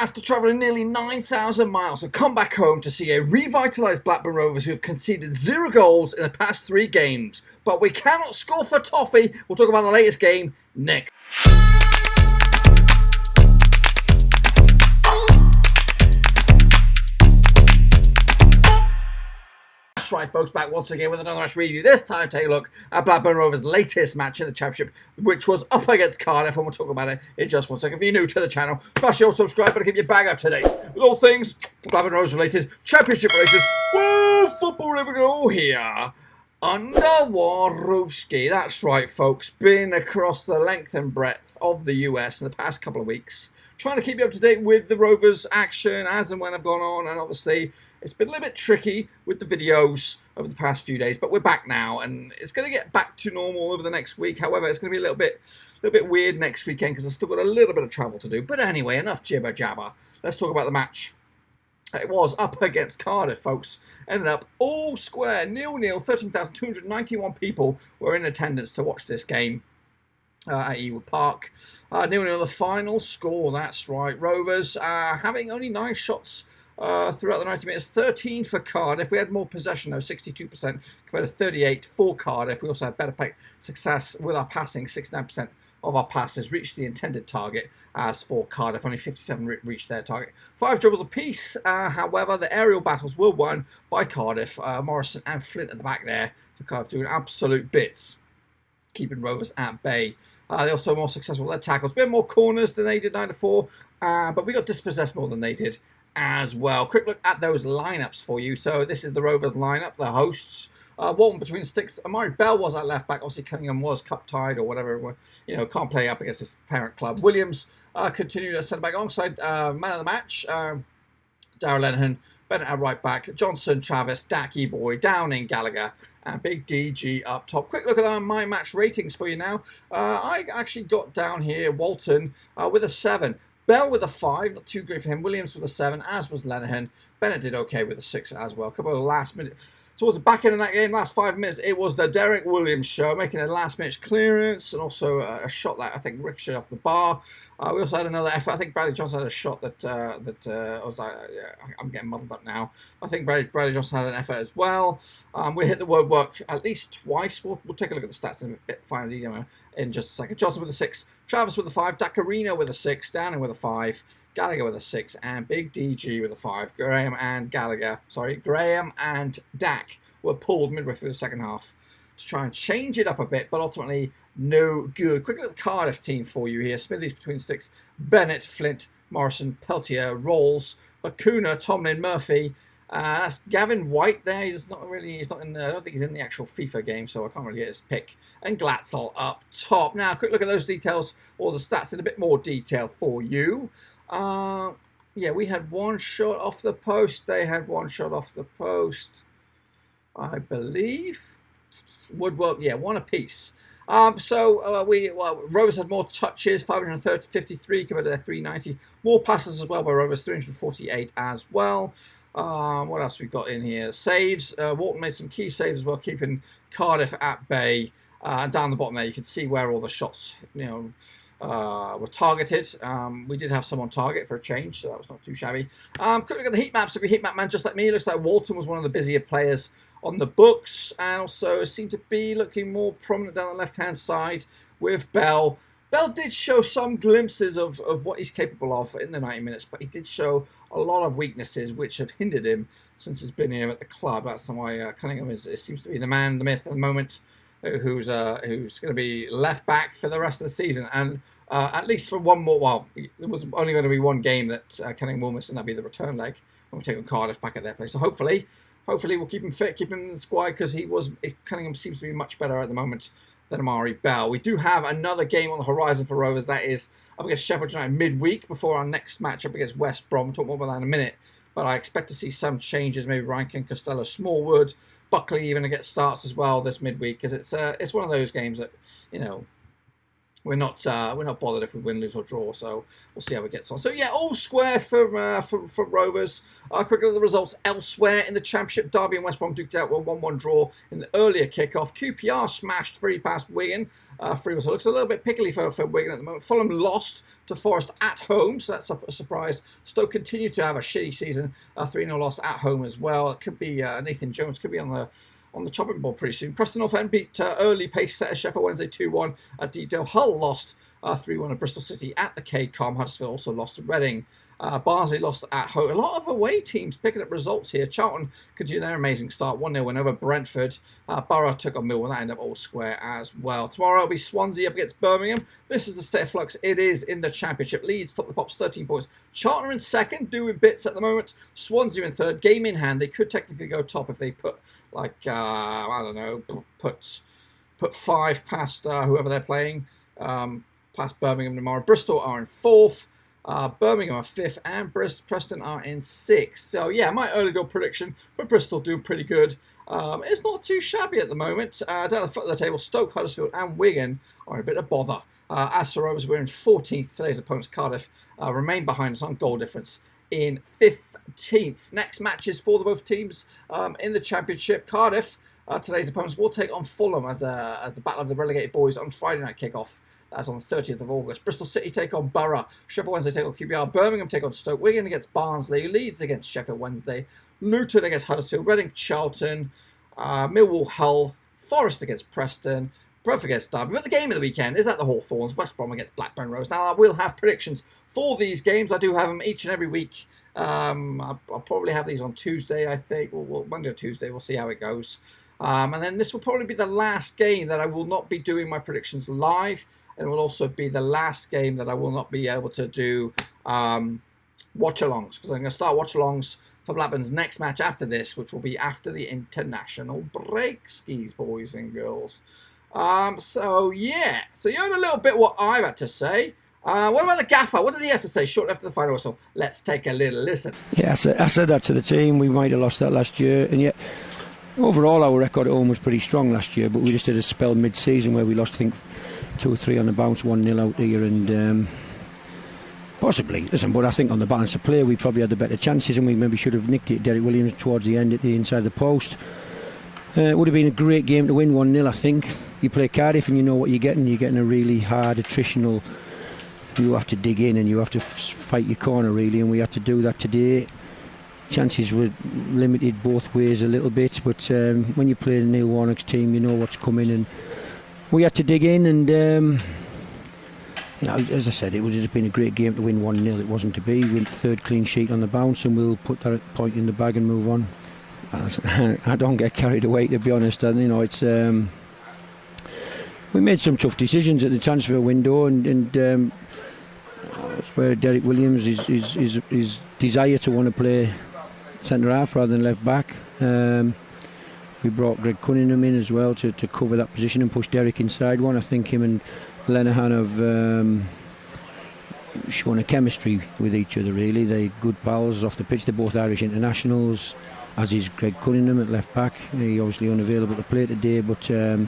After travelling nearly 9,000 miles to come back home to see a revitalised Blackburn Rovers who have conceded 0 goals in the past 3 games. But we cannot score for toffee. We'll talk about the latest game next. That's right, folks, back once again with another match review. This time, take a look at Blackburn Rovers' latest match in the Championship, which was up against Cardiff, and we'll talk about it in just 1 second. If you're new to the channel, smash your subscribe button to keep your bag up to date with all things Blackburn Rovers related, Championship related, woo, football related. Oh, here under Warowski. That's right, folks. Been across the length and breadth of the US in the past couple of weeks, trying to keep you up to date with the Rovers action as and when I've gone on, and obviously it's been a little bit tricky with the videos over the past few days, but we're back now, and it's going to get back to normal over the next week. However, it's going to be a little bit weird next weekend because I've still got a little bit of travel to do. But anyway, enough jibber jabber. Let's talk about the match. It was up against Cardiff, folks. Ended up all square, 0-0. 13,291 people were in attendance to watch this game at Ewood Park. 0-0 the final score, that's right. Rovers having only 9 shots throughout the 90 minutes, 13 for Cardiff. We had more possession though, 62% compared to 38 for Cardiff. We also had better success with our passing, 69% of our passes reached the intended target, as for Cardiff, only 57 reached their target. 5 dribbles apiece. However, the aerial battles were won by Cardiff. Morrison and Flint at the back there for Cardiff doing absolute bits, keeping Rovers at bay. They also were more successful with their tackles. We had more corners than they did, 9-4, but we got dispossessed more than they did as well. Quick look at those lineups for you. So this is the Rovers lineup, the hosts. Walton between the sticks. Amari Bell was at left back. Obviously, Cunningham was cup tied or whatever. You know, can't play up against his parent club. Williams continued as centre back alongside man of the match, Darragh Lenihan. Bennett at right back. Johnson, Travis, Dacky Boy, Downing, Gallagher, and Big DG up top. Quick look at our my match ratings for you now. I actually got down here Walton with a 7. Bell with a 5, not too great for him. Williams with a 7, as was Lenihan. Bennett did okay with a 6 as well. A couple of last minute. Towards the back end of that game, last 5 minutes, it was the Derrick Williams show, making a last-minute clearance and also a shot that I think ricocheted off the bar. We also had another effort. I think Bradley Johnson had a shot that I was like, I'm getting muddled up now. I think Bradley Johnson had an effort as well. We hit the word work at least twice. We'll take a look at the stats in a bit finer detail in just a second. Johnson with a 6, Travis with a 5, Dacarino with a 6, Downing with a 5. Gallagher with a 6, and Big DG with a 5. Graham and Dak were pulled midway through the second half to try and change it up a bit, but ultimately no good. Quick look at the Cardiff team for you here. Smithies between sticks. Bennett, Flint, Morrison, Peltier, Rolls, Bakuna, Tomlin, Murphy. That's Gavin White there. He's not in the, I don't think he's in the actual FIFA game, so I can't really get his pick. And Glatzel up top. Now, quick look at those details, or the stats in a bit more detail for you. Yeah, we had 1 shot off the post. They had 1 shot off the post, I believe. Woodwork, yeah, 1 apiece. Rovers had more touches, 553 compared to their 390. More passes as well by Rovers, 348 as well. What else we got in here? Saves. Walton made some key saves as well, keeping Cardiff at bay. Down the bottom there, you can see where all the shots, were targeted. We did have some on target for a change, so that was not too shabby. Quick look at the heat maps. If you're a heat map man just like me, it looks like Walton was one of the busier players on the books, and also seemed to be looking more prominent down the left-hand side with Bell. Bell did show some glimpses of what he's capable of in the 90 minutes, but he did show a lot of weaknesses which have hindered him since he's been here at the club. That's why Cunningham seems to be the man, the myth at the moment, who's going to be left back for the rest of the season, and at least for one more. Well, there was only going to be 1 game that Cunningham will miss, and that'll be the return leg when we take on Cardiff back at their place. So hopefully we'll keep him fit, keep him in the squad, because Cunningham seems to be much better at the moment than Amari Bell. We do have another game on the horizon for Rovers. That is up against Sheffield United midweek before our next match up against West Brom. We'll talk more about that in a minute. But I expect to see some changes. Maybe Rankin, Costello, Smallwood, Buckley even to get starts as well this midweek, because it's one of those games that, we're not bothered if we win, lose or draw, so we'll see how it gets on. So yeah, all square for Rovers. Quickly the results elsewhere in the Championship. Derby and West Brom duked out with a 1-1 draw in the earlier kickoff. QPR smashed 3 past Wigan. 3 was looks a little bit pickly for Wigan at the moment. Fulham lost to Forest at home, so that's a surprise. Stoke continue to have a shitty season. 3-0 loss at home as well. It could be Nathan Jones could be on the chopping board pretty soon. Preston North End beat early pace setter Sheffield Wednesday 2-1 at Deepdale. Hull lost 3-1 at Bristol City at the KCOM. Huddersfield also lost to Reading. Barnsley lost at home. A lot of away teams picking up results here. Charlton continued their amazing start. 1-0 win over Brentford. Borough took on Millwall. That ended up all square as well. Tomorrow will be Swansea up against Birmingham. This is the state of flux. It is in the Championship. Leeds top the pops, 13 points. Charlton are in second, doing bits at the moment. Swansea in third. Game in hand. They could technically go top if they put, like, I don't know, put 5 past whoever they're playing. Past Birmingham tomorrow. Bristol are in 4th. Birmingham are 5th, and Preston are in 6th. So yeah, my early door prediction for Bristol doing pretty good. It's not too shabby at the moment. Down the foot of the table, Stoke, Huddersfield, and Wigan are a bit of bother. As for Rovers, we're in 14th. Today's opponents, Cardiff, remain behind us on goal difference in 15th. Next matches for the both teams in the Championship. Cardiff, today's opponents, will take on Fulham as the Battle of the Relegated Boys on Friday night kickoff. That's on the 30th of August. Bristol City take on Borough. Sheffield Wednesday take on QPR. Birmingham take on Stoke. Wigan against Barnsley. Leeds against Sheffield Wednesday. Luton against Huddersfield. Reading Charlton. Millwall Hull. Forest against Preston. Brentford against Derby. But the game of the weekend is at the Hawthorns. West Brom against Blackburn Rovers. Now, I will have predictions for these games. I do have them each and every week. I'll probably have these on Tuesday, I think. Well, Monday or Tuesday. We'll see how it goes. And then this will probably be the last game that I will not be doing my predictions live. And it will also be the last game that I will not be able to do watch-alongs, because I'm going to start watch-alongs for Blackburn's next match after this, which will be after the international break, skis, boys and girls. So, yeah. So you heard a little bit what I've had to say. What about the gaffer? What did he have to say shortly after the final whistle? Let's take a little listen. Yeah, I said that to the team. We might have lost that last year, and yet overall our record at home was pretty strong last year, but we just did a spell mid-season where we lost, I think, 2 or 3 on the bounce, 1-0 out here, and possibly, listen, but I think on the balance of play we probably had the better chances, and we maybe should have nicked it. Derrick Williams towards the end at the inside of the post. It would have been a great game to win 1-0, I think. You play Cardiff and you know what you're getting. You're getting a really hard, attritional, you have to dig in and you have to fight your corner really, and we had to do that today. Chances were limited both ways a little bit, but when you play Neil Warnock's team, you know what's coming, and we had to dig in, and you know, as I said, it would have been a great game to win 1-0. It wasn't to be. We went 3rd clean sheet on the bounce, and we'll put that point in the bag and move on. I don't get carried away, to be honest. And you know, it's we made some tough decisions at the transfer window, and it's where Derrick Williams his desire to want to play centre half rather than left back. We brought Greg Cunningham in as well to cover that position and push Derrick inside one. I think him and Lenihan have shown a chemistry with each other really. They're good pals off the pitch. They're both Irish internationals, as is Greg Cunningham at left back. He's obviously unavailable to play today, but I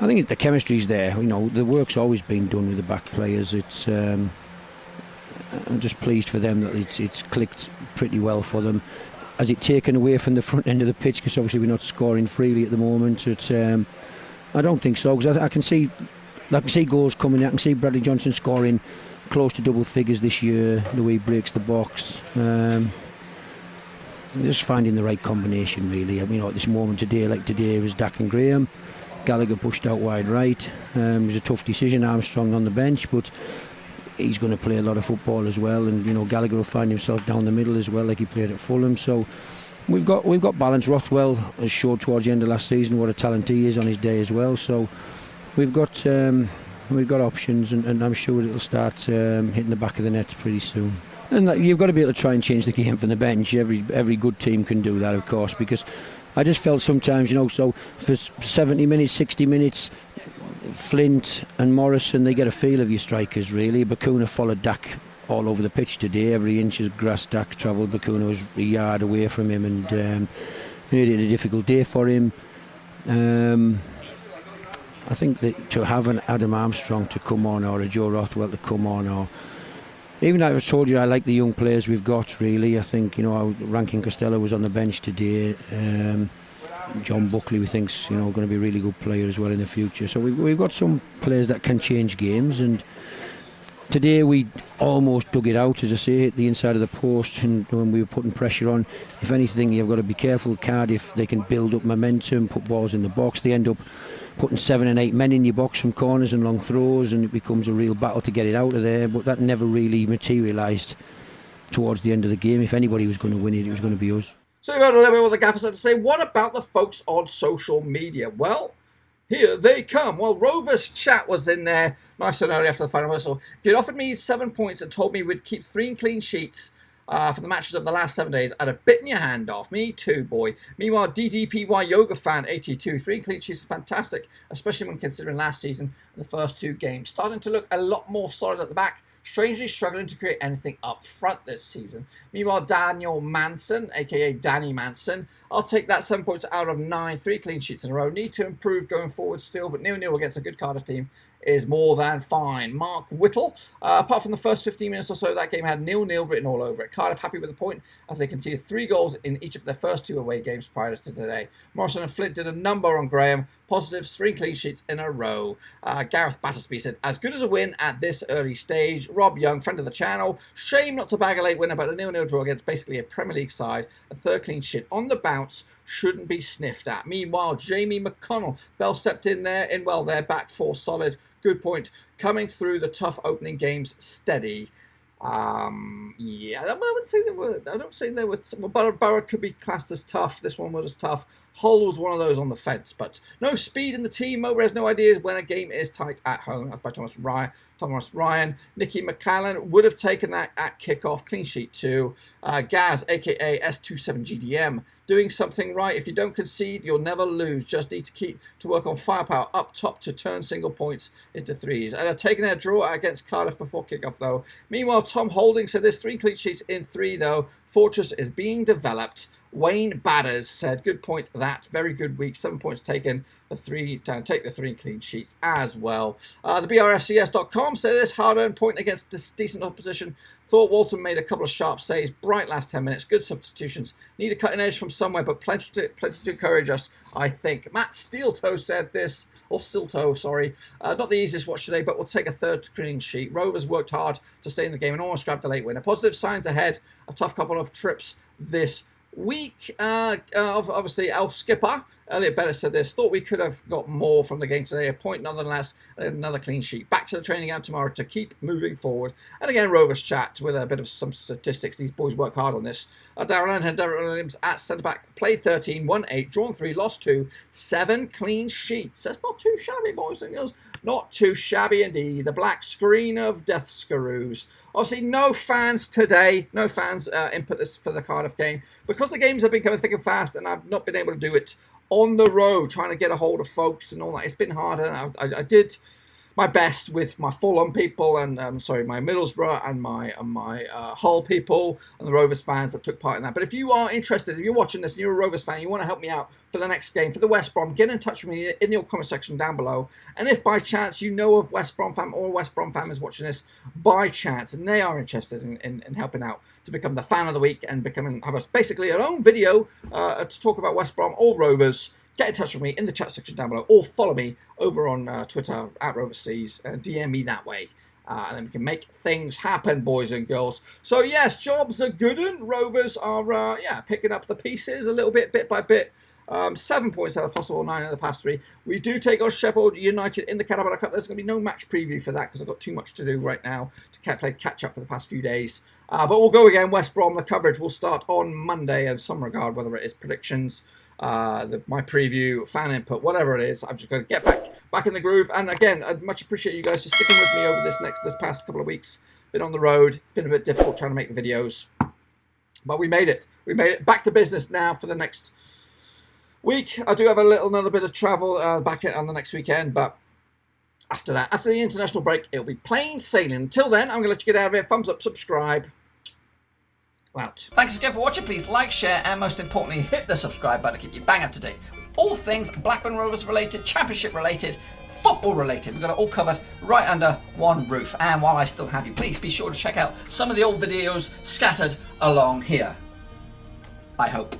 think the chemistry's there. You know, the work's always been done with the back players. It's I'm just pleased for them that it's clicked pretty well for them. Has it taken away from the front end of the pitch, because obviously we're not scoring freely at the moment? It's I don't think so, because I can see goals coming. I can see Bradley Johnson scoring close to double figures this year, the way he breaks the box. Just finding the right combination really. I mean, at this moment today, like today, it was Dak and Graham. Gallagher pushed out wide right. It was a tough decision. Armstrong on the bench, but he's going to play a lot of football as well, and you know, Gallagher will find himself down the middle as well, like he played at Fulham. So we've got balance. Rothwell has showed towards the end of last season what a talent he is on his day as well. So we've got options, and I'm sure it'll start hitting the back of the net pretty soon. And you've got to be able to try and change the game from the bench. Every good team can do that, of course, because I just felt sometimes, you know, so for 70 minutes, 60 minutes, Flint and Morrison, they get a feel of your strikers really. Bacuna followed Dak all over the pitch today. Every inch of grass Dak travelled, Bacuna was a yard away from him, and made it a difficult day for him. I think that to have an Adam Armstrong to come on, or a Joe Rothwell to come on, or even like I told you, I like the young players we've got. Really, I think, you know, Rankin Costello was on the bench today. John Buckley, we think's, you know, going to be a really good player as well in the future. So we've got some players that can change games, and today we almost dug it out, as I say, at the inside of the post, and when we were putting pressure on. If anything, you've got to be careful. Cardiff, they can build up momentum, put balls in the box. They end up putting 7 and 8 men in your box from corners and long throws, and it becomes a real battle to get it out of there. But that never really materialised towards the end of the game. If anybody was going to win it, it was going to be us. So we heard a little bit what the gaffers had to say. What about the folks on social media? Well, here they come. Well, Rovers chat was in there nice and early after the final whistle. If you'd offered me 7 points and told me we'd keep 3 clean sheets for the matches of the last 7 days, I'd have bitten your hand off. Me too, boy. Meanwhile, DDPY Yoga Fan 82, 3 clean sheets is fantastic, especially when considering last season and the first 2 games. Starting to look a lot more solid at the back. Strangely struggling to create anything up front this season. Meanwhile, Daniel Manson, aka Danny Manson, I'll take that 7 points out of 9, 3 clean sheets in a row. Need to improve going forward still, but 0-0 against a good Cardiff team is more than fine. Mark Whittle, apart from the first 15 minutes or so, that game had 0-0 written all over it. Cardiff happy with the point as they conceded 3 goals in each of their first 2 away games prior to today. Morrison and Flint did a number on Graham. Positives, 3 clean sheets in a row. Gareth Battersby said, as good as a win at this early stage. Rob Young, friend of the channel. Shame not to bag a late winner, but a 0-0 draw against basically a Premier League side. A 3rd clean sheet on the bounce shouldn't be sniffed at. Meanwhile, Jamie McConnell, Bell stepped in there, in well there, back 4 solid. Good point. Coming through the tough opening games steady. Yeah, I wouldn't say they were. I don't say they were. Well, Borough could be classed as tough. This one was tough. Hull was one of those on the fence, but no speed in the team. Mowbray has no ideas when a game is tight at home. That's by Thomas Ryan. Nicky McCallan would have taken that at kickoff. Clean sheet 2. Gaz, aka S27GDM, doing something right. If you don't concede, you'll never lose. Just need to keep to work on firepower up top to turn single points into 3s. And taking a draw against Cardiff before kickoff, though. Meanwhile, Tom Holding said there's 3 clean sheets in 3, though. Fortress is being developed. Wayne Badders said, good point that. Very good week. 7 points taken. Take the 3 clean sheets as well. The BRFCS.com said this hard-earned point against decent opposition. Thought Walton made a couple of sharp saves. Bright last 10 minutes. Good substitutions. Need a cutting edge from somewhere, but plenty to encourage us, I think. Matt Steeltoe said this. Or Silto, sorry. Not the easiest watch today, but we'll take a 3rd clean sheet. Rovers worked hard to stay in the game and almost grabbed the late winner. Positive signs ahead. A tough couple of trips this week. Obviously, El Skipper, Elliot Bennett said this. Thought we could have got more from the game today. A point nonetheless. Another clean sheet. Back to the training ground tomorrow to keep moving forward. And again, Rovers chat with a bit of some statistics. These boys work hard on this. Darren and Derrick Williams at centre-back. Played 13, won 8, drawn 3, lost 2, 7 clean sheets. That's not too shabby, boys and girls. Not too shabby indeed. The black screen of death screws. Obviously, no fans today. No fans input this for the Cardiff game. Because the games have been coming thick and fast and I've not been able to do it on the road, trying to get a hold of folks and all that. It's been hard, and I did my best with my Fulham people and my Middlesbrough and my Hull people and the Rovers fans that took part in that. But if you are interested, if you're watching this and you're a Rovers fan, you want to help me out for the next game for the West Brom, get in touch with me in the comment section down below. And if by chance you know of West Brom fan or West Brom fan is watching this by chance and they are interested in helping out to become the fan of the week and have us basically our own video to talk about West Brom or Rovers, get in touch with me in the chat section down below or follow me over on Twitter at Roverseas and DM me that way. And then we can make things happen, boys and girls. So, yes, jobs are good and Rovers are, picking up the pieces a little bit by bit. 7 points out of possible 9 in the past 3. We do take on Sheffield United in the Carabao Cup. There's going to be no match preview for that because I've got too much to do right now to play catch up for the past few days. But we'll go again. West Brom, the coverage will start on Monday in some regard, whether it is predictions, my preview, fan input, whatever it is. I'm just going to get back in the groove. And again, I'd much appreciate you guys for sticking with me over this past couple of weeks. Been on the road. It's been a bit difficult trying to make the videos, but we made it. We made it back to business now for the next week. I do have another bit of travel back on the next weekend, but after that, after the international break, it'll be plain sailing. Until then, I'm going to let you get out of here. Thumbs up, subscribe. Out. Thanks again for watching. Please like, share, and most importantly, hit the subscribe button to keep you bang up to date with all things Blackburn Rovers related, championship related, football related. We've got it all covered right under one roof. And while I still have you, please be sure to check out some of the old videos scattered along here. I hope.